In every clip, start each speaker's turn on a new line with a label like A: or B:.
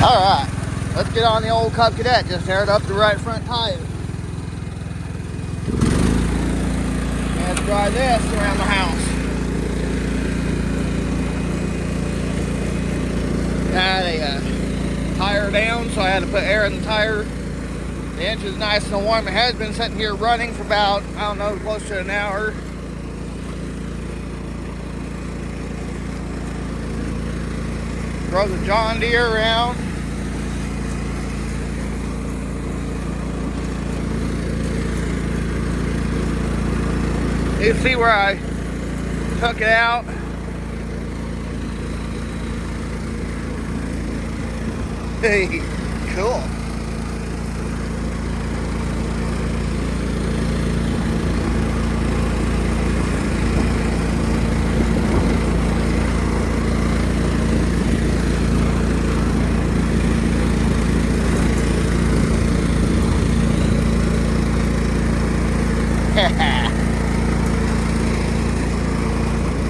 A: Alright, let's get on the old Cub Cadet. Just aired up the right front tire. And let's drive this around the house. Got a tire down, so I had to put air in the tire. The engine's nice and warm. It has been sitting here running for about, I don't know, close to an hour. Throw the John Deere around. You can see where I took it out. Hey, cool.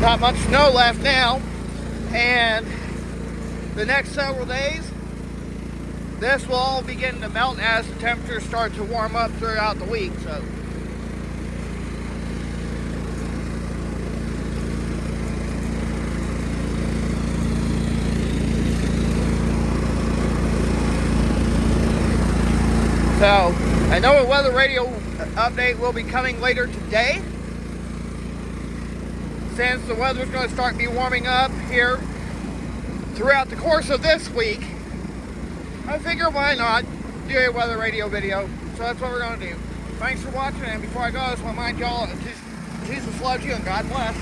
A: Not much snow left now, and the next several days this will all begin to melt as the temperatures start to warm up throughout the week. So I know a weather radio update will be coming later today. Since the weather's going to start be warming up here throughout the course of this week, I figure why not do a weather radio video. So that's what we're going to do. Thanks for watching, and before I go, I just want to remind y'all, Jesus loves you and God bless.